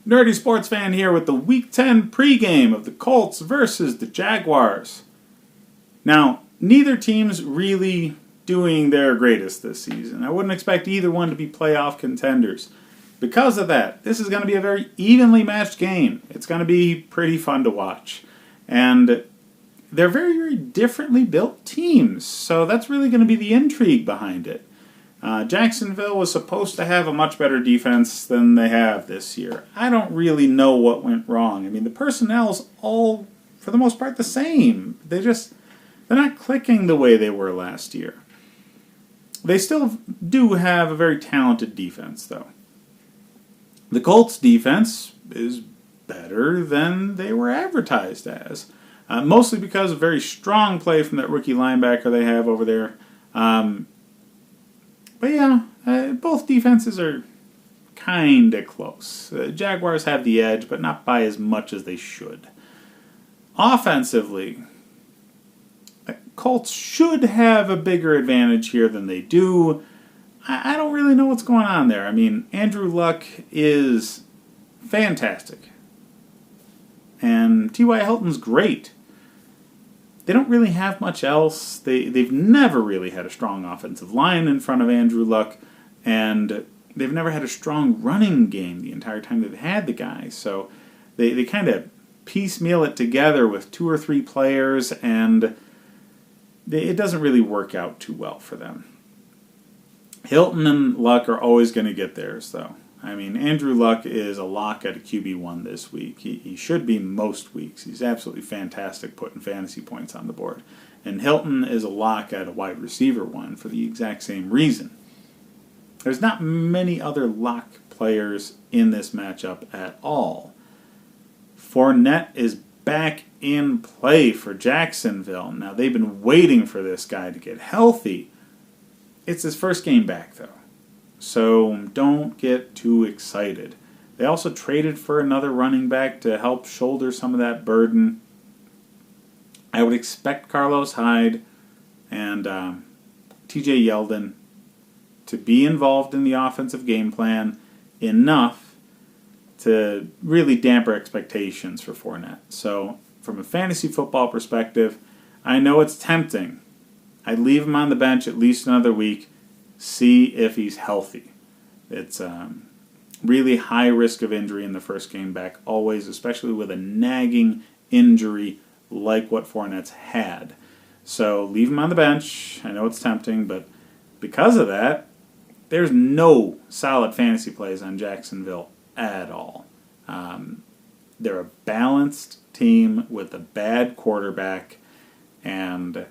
Nerdy sports fan here with the Week 10 pregame of the Colts versus the Jaguars. Now, neither team's really doing their greatest this season. I wouldn't expect either one to be playoff contenders. Because of that, this is going to be a very evenly matched game. It's going to be pretty fun to watch. And they're very, very differently built teams, so that's really going to be the intrigue behind it. Jacksonville was supposed to have a much better defense than they have this year. I don't really know what went wrong. I mean, the personnel's all, for the most part, the same. They're not clicking the way they were last year. They still do have a very talented defense, though. The Colts' defense is better than they were advertised as, mostly because of very strong play from that rookie linebacker they have over there. But yeah, both defenses are kind of close. The Jaguars have the edge, but not by as much as they should. Offensively, the Colts should have a bigger advantage here than they do. I don't really know what's going on there. I mean, Andrew Luck is fantastic. And T.Y. Hilton's great. They don't really have much else. They've never really had a strong offensive line in front of Andrew Luck, and they've never had a strong running game the entire time they've had the guy. So they kind of piecemeal it together with 2 or 3 players, and it doesn't really work out too well for them. Hilton and Luck are always going to get theirs, though. I mean, Andrew Luck is a lock at a QB1 this week. He should be most weeks. He's absolutely fantastic putting fantasy points on the board. And Hilton is a lock at a wide receiver 1 for the exact same reason. There's not many other lock players in this matchup at all. Fournette is back in play for Jacksonville. Now, they've been waiting for this guy to get healthy. It's his first game back, though. So don't get too excited. They also traded for another running back to help shoulder some of that burden. I would expect Carlos Hyde and TJ Yeldon to be involved in the offensive game plan enough to really damper expectations for Fournette. So from a fantasy football perspective, I know it's tempting. I'd leave him on the bench at least another week. See if he's healthy. It's really high risk of injury in the first game back, always, especially with a nagging injury like what Fournette's had. So leave him on the bench. I know it's tempting, but because of that, there's no solid fantasy plays on Jacksonville at all. They're a balanced team with a bad quarterback, and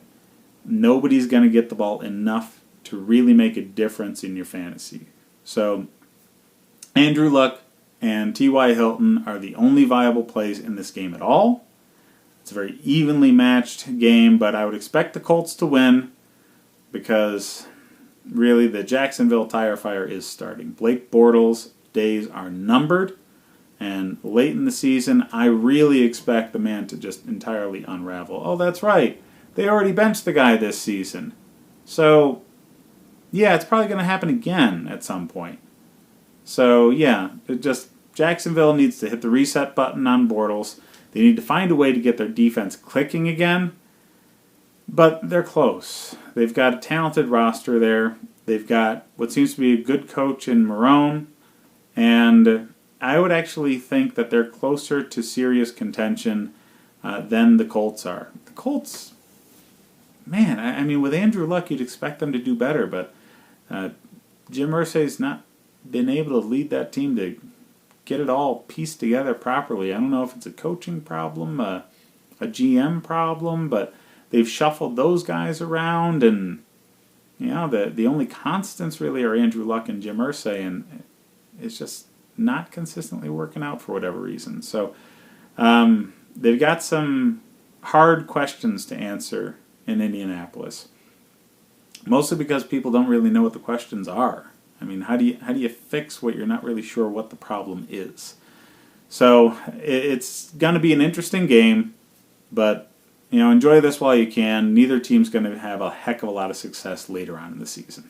nobody's going to get the ball enough to really make a difference in your fantasy. So Andrew Luck and T.Y. Hilton are the only viable plays in this game at all. It's a very evenly matched game, but I would expect the Colts to win because really the Jacksonville tire fire is starting. Blake Bortles' days are numbered, and late in the season, I really expect the man to just entirely unravel. Oh, that's right. They already benched the guy this season. So yeah, it's probably going to happen again at some point. So, yeah, Jacksonville needs to hit the reset button on Bortles. They need to find a way to get their defense clicking again. But they're close. They've got a talented roster there. They've got what seems to be a good coach in Marone. And I would actually think that they're closer to serious contention than the Colts are. The Colts, man, I mean, with Andrew Luck, you'd expect them to do better, but Jim Irsay's not been able to lead that team to get it all pieced together properly. I don't know if it's a coaching problem, a GM problem, but they've shuffled those guys around, and you know the only constants really are Andrew Luck and Jim Irsay, and it's just not consistently working out for whatever reason. So they've got some hard questions to answer in Indianapolis. Mostly because people don't really know what the questions are. I mean, how do you fix what you're not really sure what the problem is? So it's going to be an interesting game, but enjoy this while you can. Neither team's going to have a heck of a lot of success later on in the season.